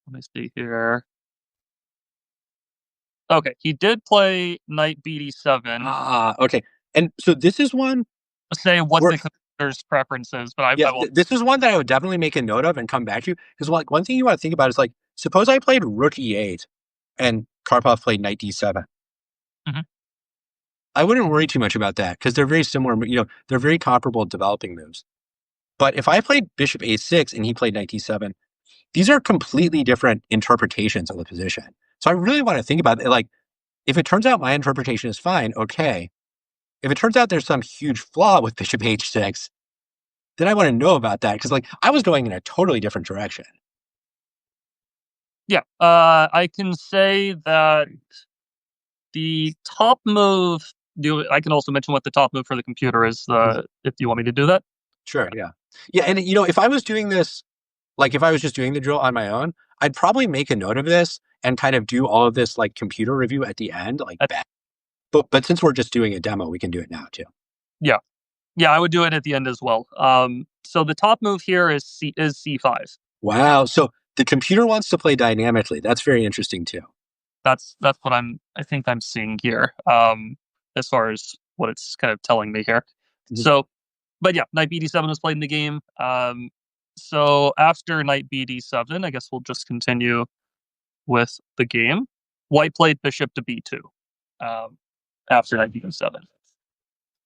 let me see here. Okay, he did play knight bd7. Okay. And so this is one Say what where, the computer's preference is, but yeah, I will. this is one that I would definitely make a note of and come back to. Because like one thing you want to think about is like, suppose I played rook e8 and Karpov played knight d7. Mhm. I wouldn't worry too much about that because they're very similar. They're very comparable developing moves. But if I played bishop a6 and he played knight d7, these are completely different interpretations of the position. So I really want to think about it. Like, if it turns out my interpretation is fine, okay. If it turns out there's some huge flaw with bishop h6, then I want to know about that because, like, I was going in a totally different direction. Yeah, I can say that the top move. I can also mention what the top move for the computer is. If you want me to do that. Sure, yeah, yeah. And if I was doing this, like, if I was just doing the drill on my own, I'd probably make a note of this and kind of do all of this like computer review at the end, like back. But since we're just doing a demo, we can do it now too. Yeah, yeah, I would do it at the end as well. So the top move here is c5. Wow. So the computer wants to play dynamically. That's very interesting too. That's what I think I'm seeing here. As far as what it's kind of telling me here. Mhm. So, but yeah, knight bd7 was played in the game. So after knight bd7, I guess we'll just continue with the game. White played bishop to b2. Um, After knight bd7.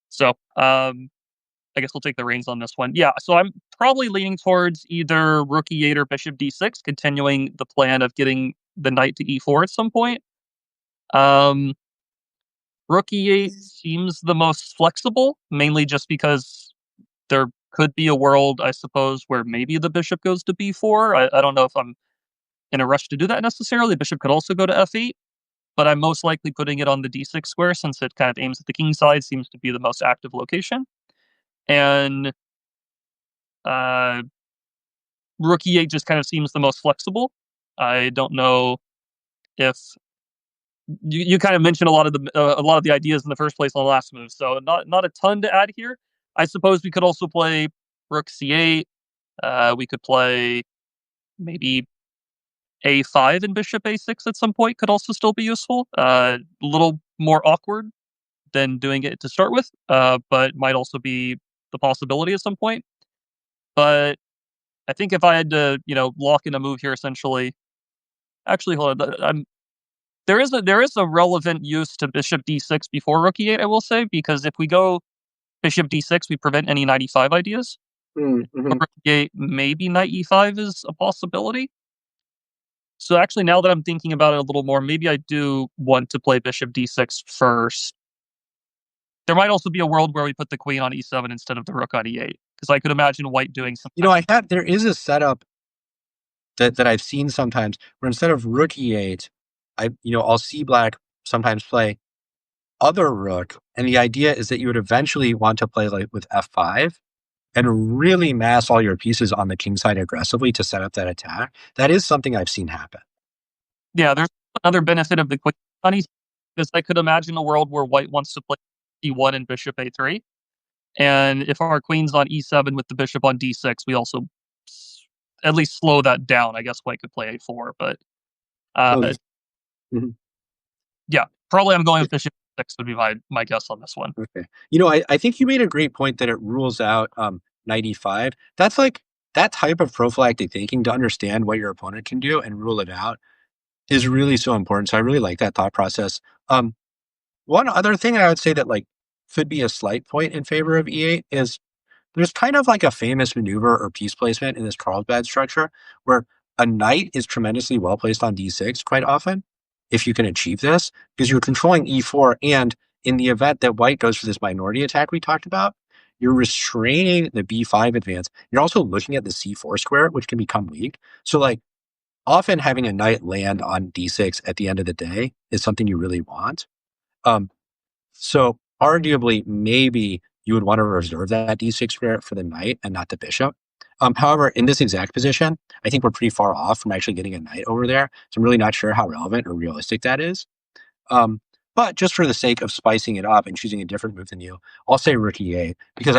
So, I guess we'll take the reins on this one. Yeah, so I'm probably leaning towards either rook e8 or bishop d6, continuing the plan of getting the knight to e4 at some point. Um, Rook e8 seems the most flexible, mainly just because there could be a world, I suppose, where maybe the bishop goes to b4. I don't know if I'm in a rush to do that necessarily. The bishop could also go to f8, but I'm most likely putting it on the d6 square since it kind of aims at the king side, seems to be the most active location. And uh, rook e8 just kind of seems the most flexible. I don't know if you kind of mentioned a lot of the ideas in the first place on the last move, so not a ton to add here. I suppose we could also play rook c8. We could play maybe a5 and bishop a6 at some point could also still be useful. A little more awkward than doing it to start with, but might also be the possibility at some point. But I think if I had to, lock in a move here, essentially, actually, hold on, there is a relevant use to bishop d6 before rook e8, I will say, because if we go bishop d6, we prevent any knight e5 ideas. Mm-hmm. Rook e8, maybe knight e5 is a possibility. So actually, now that I'm thinking about it a little more, maybe I do want to play bishop d6 first. There might also be a world where we put the queen on e7 instead of the rook on e8, because I could imagine white doing some. There is a setup that I've seen sometimes where instead of rook e8, I'll see black sometimes play other rook, and the idea is that you would eventually want to play like with f5 and really mass all your pieces on the king side aggressively to set up that attack. That is something I've seen happen. Yeah, there's another benefit of the queen on e6, because I could imagine a world where white wants to play e1 and bishop a3. And if our queen's on e7 with the bishop on d6, we also at least slow that down. I guess white could play a4, but Oh, uh, mhm. yeah, probably I'm going with bishop e6 would be my guess on this one. Okay. I think you made a great point that it rules out knight e5. That's like that type of prophylactic thinking to understand what your opponent can do and rule it out is really so important. So I really like that thought process. Um, One other thing I would say that like could be a slight point in favor of e8 is there's kind of like a famous maneuver or piece placement in this Carlsbad structure where a knight is tremendously well placed on d6 quite often, if you can achieve this, because you're controlling e4. And in the event that white goes for this minority attack we talked about, you're restraining the b5 advance. You're also looking at the c4 square, which can become weak. So, like, often having a knight land on d6 at the end of the day is something you really want. Um, so arguably, maybe you would want to reserve that d6 square for the knight and not the bishop. However, in this exact position, I think we're pretty far off from actually getting a knight over there. So I'm really not sure how relevant or realistic that is. Um, but just for the sake of spicing it up and choosing a different move than you, I'll say rook e8 because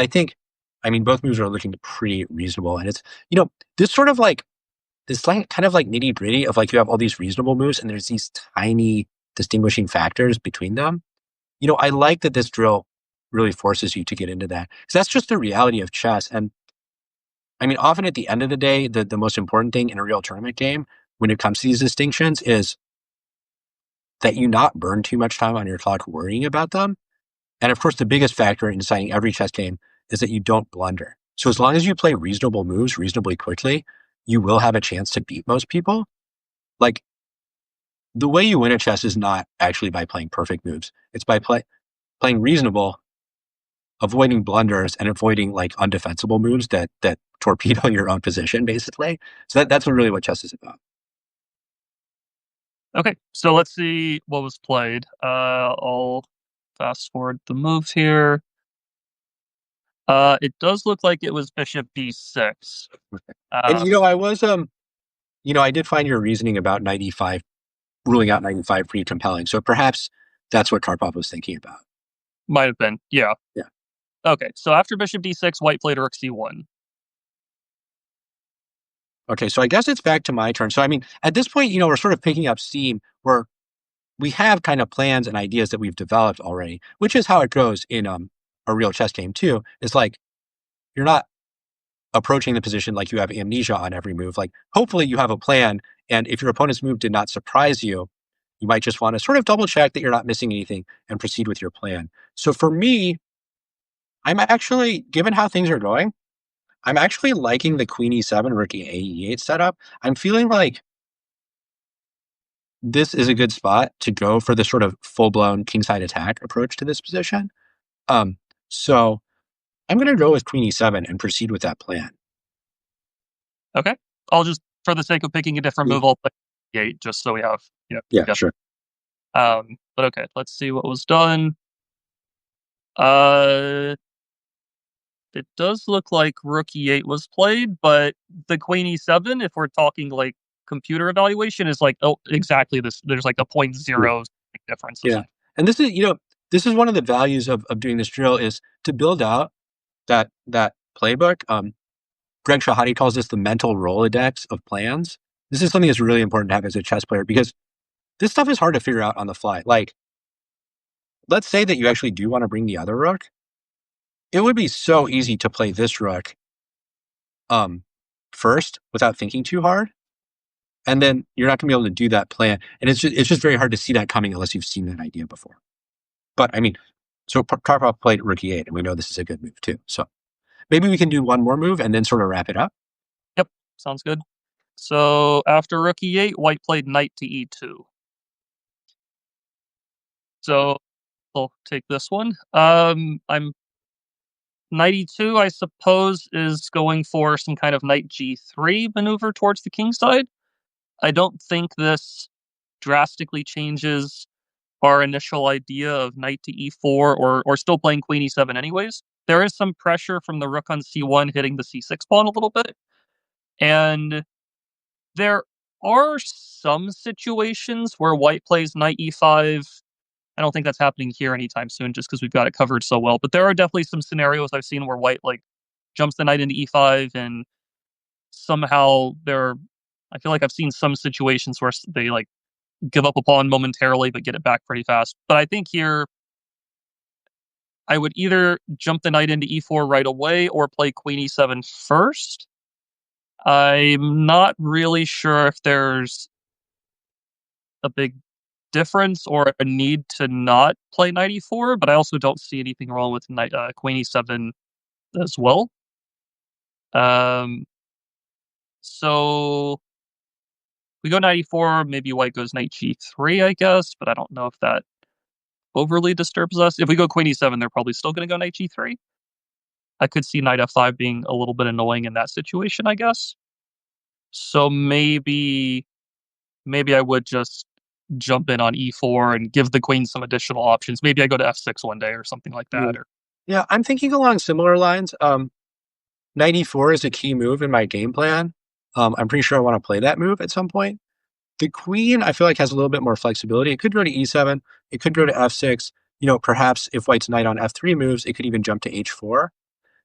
I mean, both moves are looking pretty reasonable. And it's, this sort of like, this like kind of like nitty gritty of like you have all these reasonable moves and there's these tiny distinguishing factors between them. I like that this drill really forces you to get into that because that's just the reality of chess. And I mean, often at the end of the day, the most important thing in a real tournament game when it comes to these distinctions is that you not burn too much time on your clock worrying about them. And of course, the biggest factor in deciding every chess game is that you don't blunder. So as long as you play reasonable moves reasonably quickly, you will have a chance to beat most people. Like the way you win a chess is not actually by playing perfect moves. It's by playing reasonable, avoiding blunders and avoiding like undefensible moves that torpedo your own position, basically. So that's really what chess is about. Okay, so let's see what was played. I'll fast forward the moves here. It does look like it was bishop b6. And Uh, I did find your reasoning about knight e5, ruling out knight e5 pretty compelling. So perhaps that's what Karpov was thinking about. Might have been, yeah. Yeah. Okay, so after bishop d6, white played rook c1. Okay, so I guess it's back to my turn. So I mean, at this point, we're sort of picking up steam where we have kind of plans and ideas that we've developed already, which is how it goes in a real chess game too. It's like you're not approaching the position like you have amnesia on every move. Like hopefully you have a plan, and if your opponent's move did not surprise you, you might just want to sort of double check that you're not missing anything and proceed with your plan. So for me, I'm actually, given how things are going, I'm actually liking the queen e7, rook e8 setup. I'm feeling like this is a good spot to go for the sort of full-blown kingside attack approach to this position. Um, so I'm going to go with queen e7 and proceed with that plan. Okay, I'll just, for the sake of picking a different Yeah, move, I'll play e8 just so we have, yeah, yeah. sure. But okay, let's see what was done. Uh, it does look like rook e8 was played, but the queen e7, if we're talking like computer evaluation, is like, oh, exactly this. There's like a point Yeah, zero difference. yeah. And this is one of the values of doing this drill is to build out that playbook. Greg Shahadi calls this the mental Rolodex of plans. This is something that's really important to have as a chess player because this stuff is hard to figure out on the fly. Like, let's say that you actually do want to bring the other rook. It would be so easy to play this rook um, first without thinking too hard. And then you're not going to be able to do that plan. And it's just very hard to see that coming unless you've seen that idea before. But I mean, so Karpov played rook e8, and we know this is a good move too. So maybe we can do one more move and then sort of wrap it up. Yep, sounds good. So after rook e8, white played knight to e2. So I'll take this one. I'm knight e2, I suppose, is going for some kind of knight g3 maneuver towards the king side. I don't think this drastically changes our initial idea of knight to e4 or still playing queen e7 anyways. There is some pressure from the rook on c1 hitting the c6 pawn a little bit. And there are some situations where white plays knight e5. I don't think that's happening here anytime soon just because we've got it covered so well. But there are definitely some scenarios I've seen where white like jumps the knight into e5 and somehow there I feel like I've seen some situations where they like give up a pawn momentarily but get it back pretty fast. But I think here I would either jump the knight into e4 right away or play queen e7 first. I'm not really sure if there's a big difference or a need to not play knight e4, but I also don't see anything wrong with queen e7 as well. Um, so we go knight e4, maybe white goes knight g3, I guess, but I don't know if that overly disturbs us. If we go queen e7, they're probably still going to go knight g3. I could see knight f5 being a little bit annoying in that situation, I guess. So maybe I would just jump in on e4 and give the queen some additional options. Maybe I go to f6 one day or something like that. Mm. Or Yeah, I'm thinking along similar lines. Knight e4 is a key move in my game plan. I'm pretty sure I want to play that move at some point. The queen, I feel like, has a little bit more flexibility. It could go to e7. It could go to f6. Perhaps if white's knight on f3 moves, it could even jump to h4.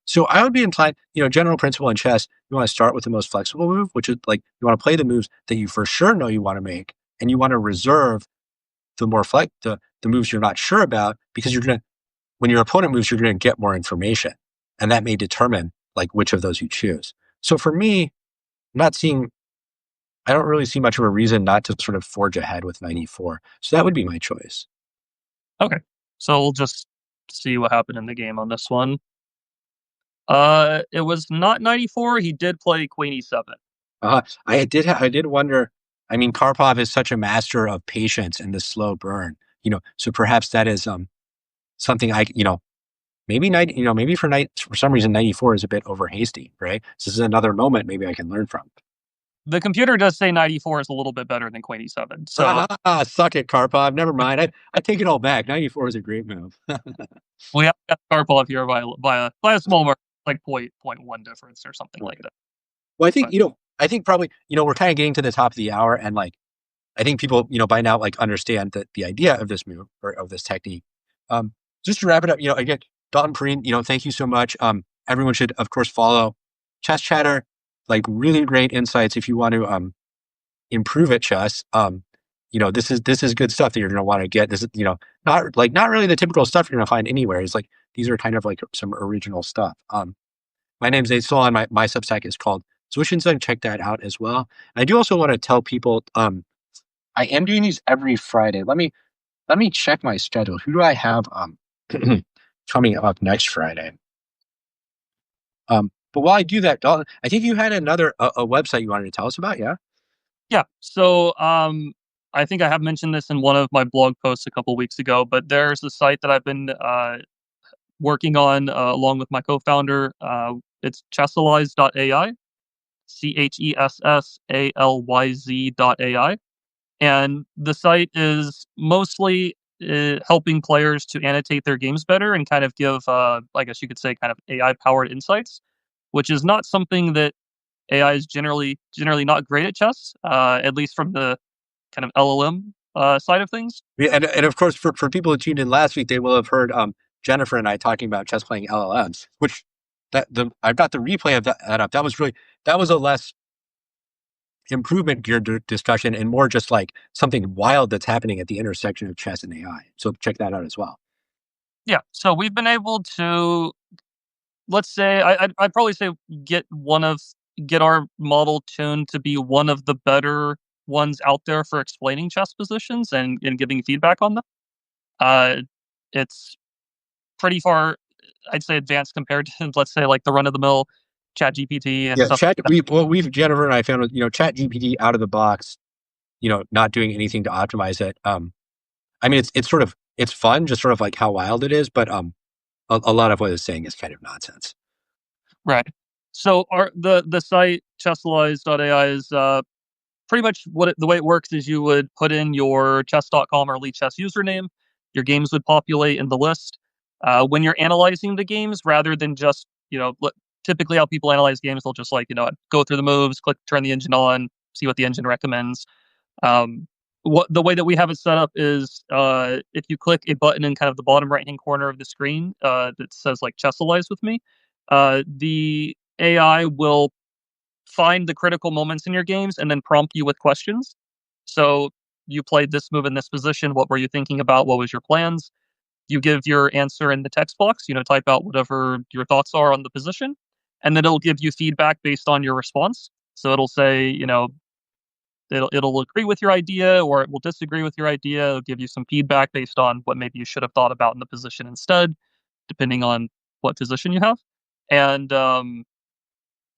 So I would be inclined, general principle in chess, you want to start with the most flexible move, which is like you want to play the moves that you for sure know you want to make, and you want to reserve the moves you're not sure about because when your opponent moves, you're going to get more information, and that may determine like which of those you choose. So for me, not seeing I don't really see much of a reason not to sort of forge ahead with 94. So that would be my choice. okay, so we'll just see what happened in the game on this one. It was not 94. He did play queen e7. I did wonder. I mean, Karpov is such a master of patience and the slow burn. So perhaps that is something maybe maybe for some reason 94 is a bit over hasty, right? So this is another moment maybe I can learn from. The computer does say 94 is a little bit better than queen e7. So Suck it, Karpov. Never mind. I take it all back. 94 is a great move. we have got Karpov here by a small margin, like point one difference or something like Okay. that. Well, But I think probably, we're kind of getting to the top of the hour and like, I think people, by now, like understand that the idea of this move or of this technique. Um, just to wrap it up, again, Dalton, Perrine, thank you so much. Everyone should, of course, follow Chess Chatter, like really great insights if you want to, improve at chess. This is good stuff that you're going to want to get. This is, not really the typical stuff you're going to find anywhere. It's like, these are kind of like some original stuff. My name's Nate Solon. My Substack is called Zwischenzeit. Check that out as well. And I do also want to tell people, I am doing these every Friday. Let me check my schedule. Who do I have coming up next Friday? But while I do that, Dalton, I think you had a website you wanted to tell us about, yeah? yeah, so I think I have mentioned this in one of my blog posts a couple weeks ago, but there's a site that I've been working on along with my co-founder. It's chessalyze.ai, chessalyz.ai. And the site is mostly helping players to annotate their games better and kind of give, I guess you could say, kind of AI-powered insights, which is not something that AI is generally not great at chess, at least from the kind of LLM side of things. Yeah, and of course, for people who tuned in last week, they will have heard Jennifer and I talking about chess playing LLMs, which I've got the replay of that up. That was a less improvement geared discussion and more just like something wild that's happening at the intersection of chess and AI. So check that out as well. Yeah, so we've been able to, let's say, I'd probably say get our model tuned to be one of the better ones out there for explaining chess positions and giving feedback on them. Uh, it's pretty far, I'd say, advanced compared to, let's say, like the run of the mill Chat GPT and Yeah, stuff. we've Jennifer and I found Chat GPT out of the box, not doing anything to optimize it. I mean it's fun, just sort of like how wild it is, but a lot of what it's saying is kind of nonsense. Right. So the site chessalyze.ai is pretty much the way it works is you would put in your chess.com or Elite Chess username. Your games would populate in the list. When you're analyzing the games, rather than just, typically how people analyze games, they'll just go through the moves, click, turn the engine on, see what the engine recommends. Um, what the way that we have it set up is if you click a button in kind of the bottom right hand corner of the screen that says like Chessalize with me, the AI will find the critical moments in your games and then prompt you with questions. So you played this move in this position. What were you thinking about? What was your plans? You give your answer in the text box, type out whatever your thoughts are on the position, and then it'll give you feedback based on your response. So it'll say, it'll agree with your idea or it will disagree with your idea. It'll give you some feedback based on what maybe you should have thought about in the position instead, depending on what position you have. And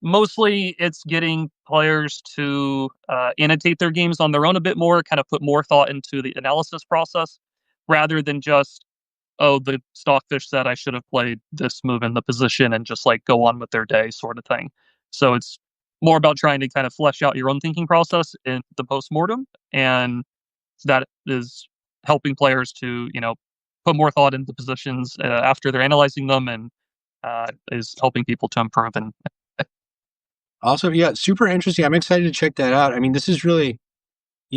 mostly it's getting players to annotate their games on their own a bit more, kind of put more thought into the analysis process rather than just, oh, the stockfish said I should have played this move in the position and just like go on with their day sort of thing. So it's more about trying to kind of flesh out your own thinking process in the postmortem. And that is helping players to, put more thought into positions after they're analyzing them and is helping people to improve. And Also, yeah, super interesting. I'm excited to check that out. I mean, this is really,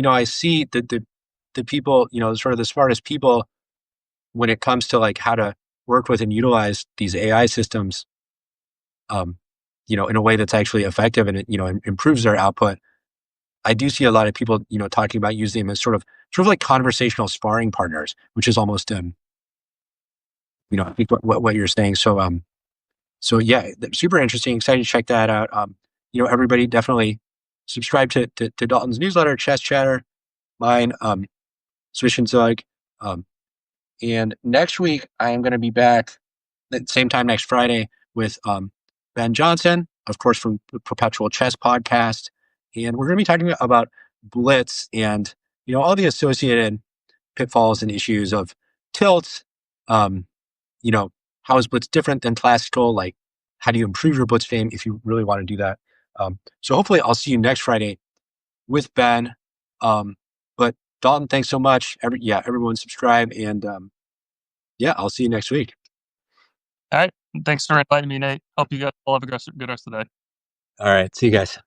I see that the people, sort of the smartest people when it comes to like how to work with and utilize these AI systems, um, in a way that's actually effective and it, improves their output. I do see a lot of people, talking about using them as sort of like conversational sparring partners, which is almost, I think what you're saying. So yeah, super interesting. Excited to check that out. Everybody definitely subscribe to Dalton's newsletter, Chess Chatter, mine, Zwischenzug. Um, and next week I am going to be back at the same time next Friday with Ben Johnson, of course, from the Perpetual Chess Podcast. And we're going to be talking about Blitz and, all the associated pitfalls and issues of tilts. Um, you know, how is Blitz different than classical? Like, how do you improve your Blitz game if you really want to do that? So hopefully I'll see you next Friday with Ben. But Dalton, thanks so much. Everyone subscribe and yeah, I'll see you next week. all right, thanks for inviting me, Nate. Hope you guys all have a good rest of the day. All right. See you guys.